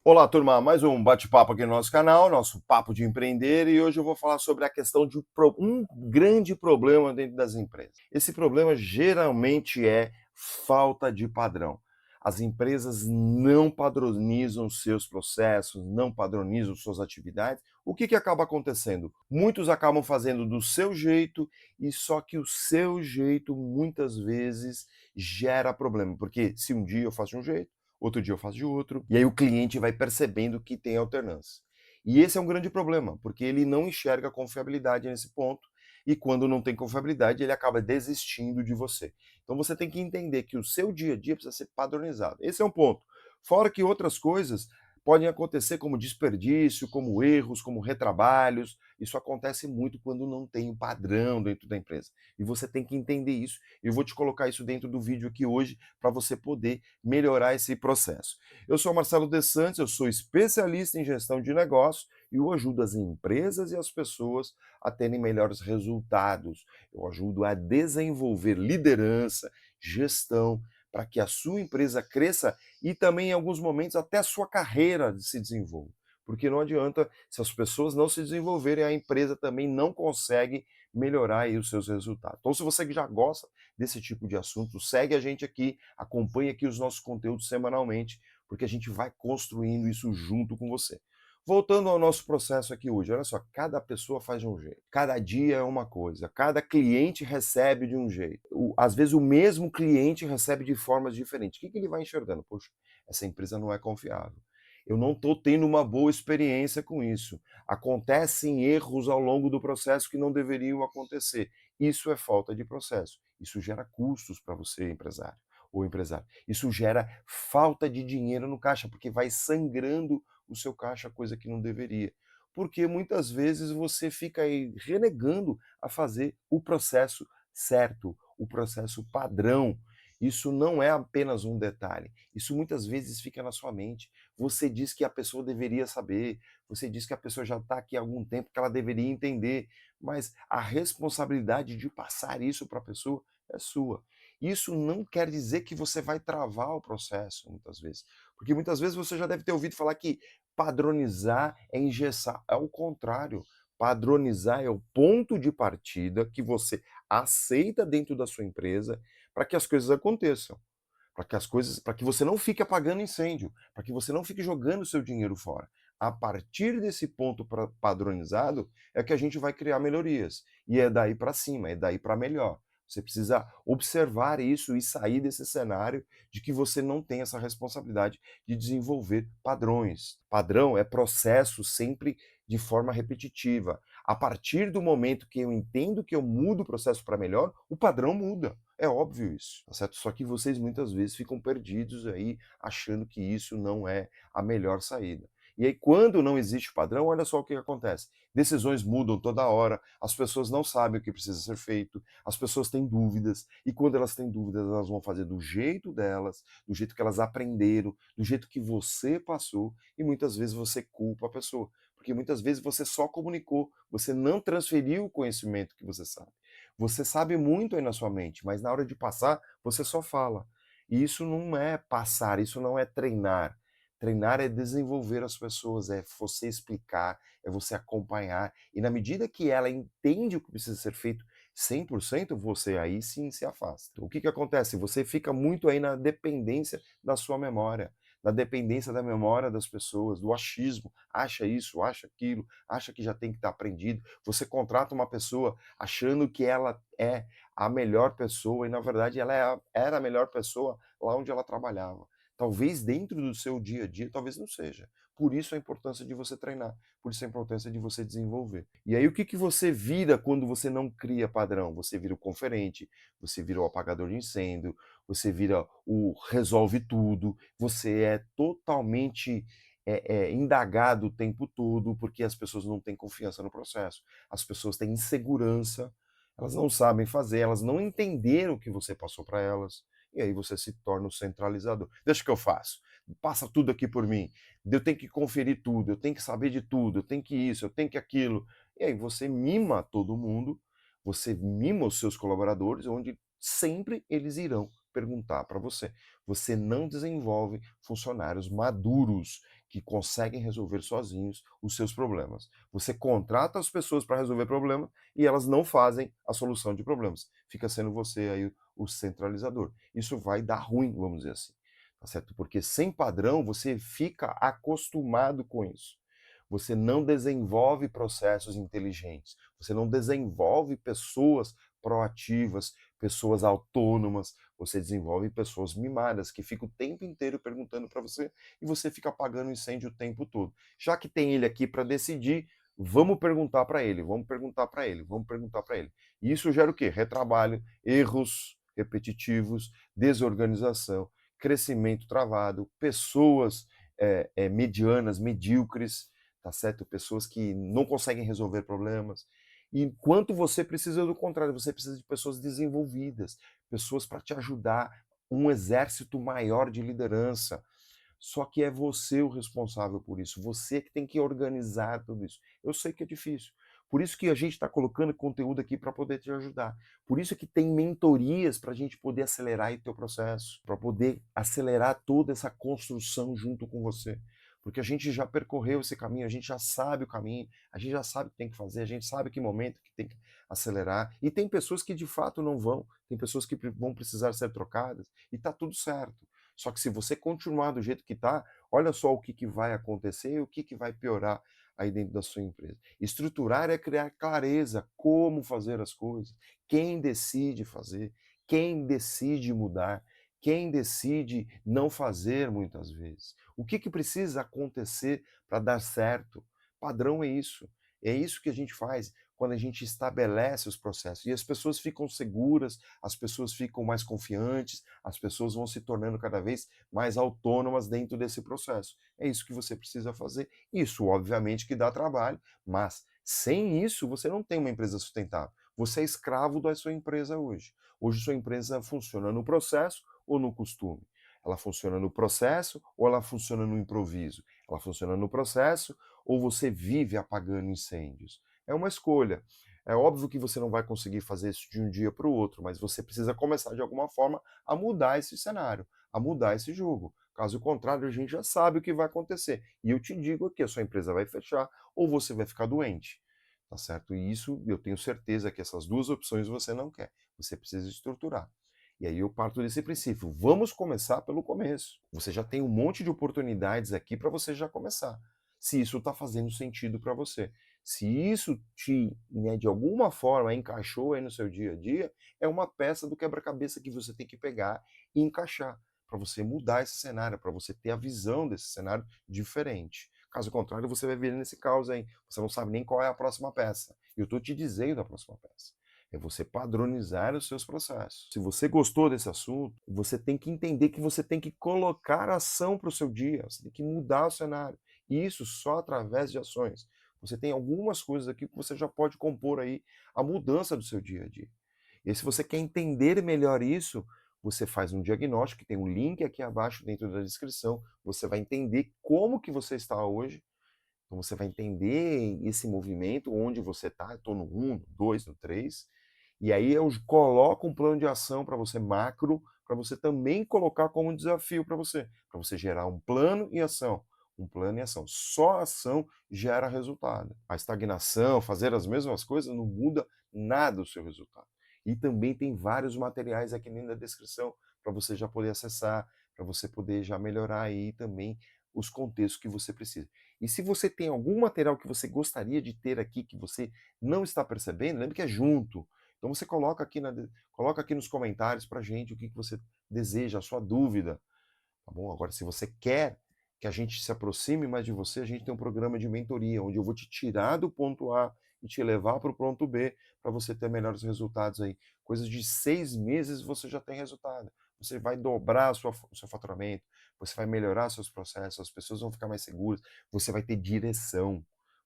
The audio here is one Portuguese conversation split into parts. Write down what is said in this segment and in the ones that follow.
Olá, turma, mais um bate-papo aqui no nosso canal, nosso Papo de Empreender, e hoje eu vou falar sobre a questão de um grande problema dentro das empresas. Esse problema geralmente é falta de padrão. As empresas não padronizam seus processos, não padronizam suas atividades. O que acaba acontecendo? Muitos acabam fazendo do seu jeito, e só que o seu jeito muitas vezes gera problema, porque se um dia eu faço de um jeito, outro dia eu faço de outro, e aí o cliente vai percebendo que tem alternância. E esse é um grande problema, porque ele não enxerga confiabilidade nesse ponto, e quando não tem confiabilidade, ele acaba desistindo de você. Então você tem que entender que o seu dia a dia precisa ser padronizado. Esse é um ponto. Fora que outras coisas podem acontecer como desperdício, como erros, como retrabalhos. Isso acontece muito quando não tem um padrão dentro da empresa. E você tem que entender isso. Eu vou te colocar isso dentro do vídeo aqui hoje para você poder melhorar esse processo. Eu sou Marcelo De Santos, eu sou especialista em gestão de negócios e eu ajudo as empresas e as pessoas a terem melhores resultados. Eu ajudo a desenvolver liderança, gestão, para que a sua empresa cresça e também, em alguns momentos, até a sua carreira se desenvolva. Porque não adianta, se as pessoas não se desenvolverem, a empresa também não consegue melhorar aí os seus resultados. Então, se você já gosta desse tipo de assunto, segue a gente aqui, acompanhe aqui os nossos conteúdos semanalmente, porque a gente vai construindo isso junto com você. Voltando ao nosso processo aqui hoje, olha só, cada pessoa faz de um jeito, cada dia é uma coisa, cada cliente recebe de um jeito. Às vezes o mesmo cliente recebe de formas diferentes. O que ele vai enxergando? Poxa, essa empresa não é confiável. Eu não estou tendo uma boa experiência com isso. Acontecem erros ao longo do processo que não deveriam acontecer. Isso é falta de processo. Isso gera custos para você, empresário ou empresário. Isso gera falta de dinheiro no caixa, porque vai sangrando o seu caixa, coisa que não deveria. Porque muitas vezes você fica aí renegando a fazer o processo certo, o processo padrão. Isso não é apenas um detalhe. Isso muitas vezes fica na sua mente. Você diz que a pessoa deveria saber, você diz que a pessoa já está aqui há algum tempo, que ela deveria entender, mas a responsabilidade de passar isso para a pessoa é sua. Isso não quer dizer que você vai travar o processo, muitas vezes. Porque muitas vezes você já deve ter ouvido falar que padronizar é engessar. É o contrário. Padronizar é o ponto de partida que você aceita dentro da sua empresa para que as coisas aconteçam, para que você não fique apagando incêndio, para que você não fique jogando seu dinheiro fora. A partir desse ponto padronizado é que a gente vai criar melhorias. E é daí para cima, é daí para melhor. Você precisa observar isso e sair desse cenário de que você não tem essa responsabilidade de desenvolver padrões. Padrão é processo sempre de forma repetitiva. A partir do momento que eu entendo que eu mudo o processo para melhor, o padrão muda. É óbvio isso, tá certo? Só que vocês muitas vezes ficam perdidos aí, achando que isso não é a melhor saída. E aí, quando não existe padrão, olha só o que acontece. Decisões mudam toda hora, as pessoas não sabem o que precisa ser feito, as pessoas têm dúvidas, e quando elas têm dúvidas, elas vão fazer do jeito delas, do jeito que elas aprenderam, do jeito que você passou, e muitas vezes você culpa a pessoa. Porque muitas vezes você só comunicou, você não transferiu o conhecimento que você sabe. Você sabe muito aí na sua mente, mas na hora de passar, você só fala. E isso não é passar, isso não é treinar. Treinar é desenvolver as pessoas, é você explicar, é você acompanhar. E na medida que ela entende o que precisa ser feito 100%, você aí sim se afasta. O que acontece? Você fica muito aí na dependência da sua memória, na dependência da memória das pessoas, do achismo. Acha isso, acha aquilo, acha que já tem que estar aprendido. Você contrata uma pessoa achando que ela é a melhor pessoa e, na verdade, era a melhor pessoa lá onde ela trabalhava. Talvez dentro do seu dia a dia, talvez não seja. Por isso a importância de você treinar, por isso a importância de você desenvolver. E aí o que você vira quando você não cria padrão? Você vira o conferente, você vira o apagador de incêndio, você vira o resolve tudo, você é totalmente indagado o tempo todo, porque as pessoas não têm confiança no processo, as pessoas têm insegurança, elas não sabem fazer, elas não entenderam o que você passou para elas, e aí você se torna o centralizador. Deixa que eu faço, passa tudo aqui por mim, eu tenho que conferir tudo, eu tenho que saber de tudo, eu tenho que isso, eu tenho que aquilo. E aí você mima todo mundo, você mima os seus colaboradores, onde sempre eles irão perguntar para você. Você não desenvolve funcionários maduros que conseguem resolver sozinhos os seus problemas. Você contrata as pessoas para resolver problemas e elas não fazem a solução de problemas. Fica sendo você aí o centralizador. Isso vai dar ruim, vamos dizer assim. Tá certo? Porque sem padrão você fica acostumado com isso. Você não desenvolve processos inteligentes, você não desenvolve pessoas proativas, pessoas autônomas, você desenvolve pessoas mimadas que ficam o tempo inteiro perguntando para você e você fica apagando incêndio o tempo todo. Já que tem ele aqui para decidir, vamos perguntar para ele, vamos perguntar para ele, vamos perguntar para ele. E isso gera o quê? Retrabalho, erros repetitivos, desorganização, crescimento travado, pessoas medianas, medíocres, tá certo? Pessoas que não conseguem resolver problemas. Enquanto você precisa do contrário, você precisa de pessoas desenvolvidas, pessoas para te ajudar, um exército maior de liderança. Só que é você o responsável por isso, você que tem que organizar tudo isso. Eu sei que é difícil. Por isso que a gente está colocando conteúdo aqui para poder te ajudar. Por isso que tem mentorias para a gente poder acelerar o teu processo, para poder acelerar toda essa construção junto com você. Porque a gente já percorreu esse caminho, a gente já sabe o caminho, a gente já sabe o que tem que fazer, a gente sabe que momento que tem que acelerar. E tem pessoas que de fato não vão, tem pessoas que vão precisar ser trocadas, e está tudo certo. Só que se você continuar do jeito que está, olha só o que, que vai acontecer e o que, que vai piorar aí dentro da sua empresa. Estruturar é criar clareza, como fazer as coisas, quem decide fazer, quem decide mudar, quem decide não fazer muitas vezes. O que, que precisa acontecer para dar certo? Padrão é isso. É isso que a gente faz quando a gente estabelece os processos. E as pessoas ficam seguras, as pessoas ficam mais confiantes, as pessoas vão se tornando cada vez mais autônomas dentro desse processo. É isso que você precisa fazer. Isso, obviamente, que dá trabalho, mas sem isso você não tem uma empresa sustentável. Você é escravo da sua empresa hoje. Hoje sua empresa funciona no processo ou no costume. Ela funciona no processo ou ela funciona no improviso? Ela funciona no processo ou você vive apagando incêndios? É uma escolha. É óbvio que você não vai conseguir fazer isso de um dia para o outro, mas você precisa começar de alguma forma a mudar esse cenário, a mudar esse jogo. Caso contrário, a gente já sabe o que vai acontecer. E eu te digo aqui, a sua empresa vai fechar ou você vai ficar doente. Tá certo? E isso eu tenho certeza que essas duas opções você não quer. Você precisa estruturar. E aí eu parto desse princípio. Vamos começar pelo começo. Você já tem um monte de oportunidades aqui para você já começar. Se isso está fazendo sentido para você. Se isso te, né, de alguma forma, encaixou aí no seu dia a dia, é uma peça do quebra-cabeça que você tem que pegar e encaixar para você mudar esse cenário, para você ter a visão desse cenário diferente. Caso contrário, você vai vir nesse caos aí. Você não sabe nem qual é a próxima peça. E eu estou te dizendo a próxima peça. É você padronizar os seus processos. Se você gostou desse assunto, você tem que entender que você tem que colocar ação para o seu dia. Você tem que mudar o cenário. E isso só através de ações. Você tem algumas coisas aqui que você já pode compor aí a mudança do seu dia a dia. E se você quer entender melhor isso, você faz um diagnóstico, que tem um link aqui abaixo dentro da descrição. Você vai entender como que você está hoje. Então você vai entender esse movimento, onde você está. Estou no 1, no 2, no 3. E aí eu coloco um plano de ação para você macro, para você também colocar como um desafio para você gerar um plano e ação. Um plano e ação. Só ação gera resultado. A estagnação, fazer as mesmas coisas, não muda nada o seu resultado. E também tem vários materiais aqui dentro da descrição para você já poder acessar, para você poder já melhorar aí também os contextos que você precisa. E se você tem algum material que você gostaria de ter aqui, que você não está percebendo, lembre que é junto. Então você coloca aqui nos comentários para gente o que você deseja, a sua dúvida, tá bom? Agora, se você quer que a gente se aproxime mais de você, a gente tem um programa de mentoria, onde eu vou te tirar do ponto A e te levar para o ponto B, para você ter melhores resultados aí. Coisas de 6 meses você já tem resultado. Você vai dobrar o seu faturamento, você vai melhorar seus processos, as pessoas vão ficar mais seguras, você vai ter direção,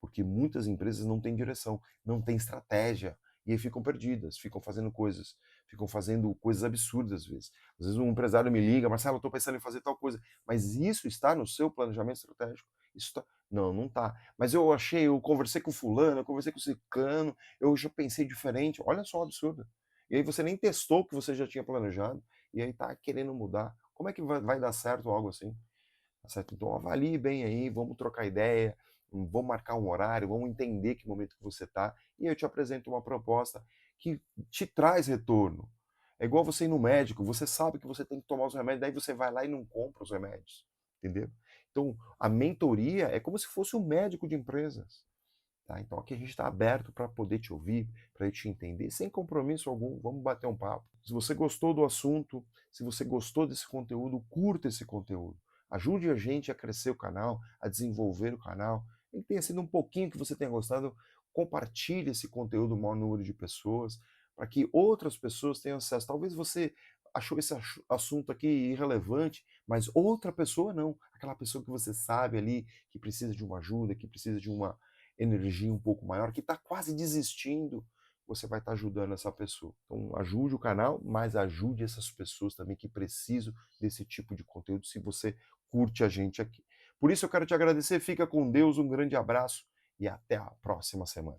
porque muitas empresas não têm direção, não têm estratégia, e aí ficam perdidas, ficam fazendo coisas absurdas às vezes. Às vezes um empresário me liga, Marcelo, eu estou pensando em fazer tal coisa, mas isso está no seu planejamento estratégico? Isso tá... Não, não está. Mas eu conversei com fulano, eu conversei com ciclano, eu já pensei diferente. Olha só o absurdo. E aí você nem testou o que você já tinha planejado. e aí tá querendo mudar. Como é que vai dar certo algo assim? Tá certo? Então avalie bem aí, vamos trocar ideia, vamos marcar um horário, vamos entender que momento que você está, e eu te apresento uma proposta que te traz retorno. É igual você ir no médico, você sabe que você tem que tomar os remédios, daí você vai lá e não compra os remédios, entendeu? Então, a mentoria é como se fosse um médico de empresas. Tá? Então aqui a gente está aberto para poder te ouvir, para te entender, sem compromisso algum, vamos bater um papo. Se você gostou do assunto, se você gostou desse conteúdo, curta esse conteúdo. Ajude a gente a crescer o canal, a desenvolver o canal. E que tenha sido um pouquinho que você tenha gostado, compartilhe esse conteúdo ao maior número de pessoas, para que outras pessoas tenham acesso. Talvez você achou esse assunto aqui irrelevante, mas outra pessoa não. Aquela pessoa que você sabe ali, que precisa de uma ajuda, que precisa de uma energia um pouco maior, que está quase desistindo, você vai estar ajudando essa pessoa. Então ajude o canal, mas ajude essas pessoas também que precisam desse tipo de conteúdo, se você curte a gente aqui. Por isso eu quero te agradecer, fica com Deus, um grande abraço e até a próxima semana.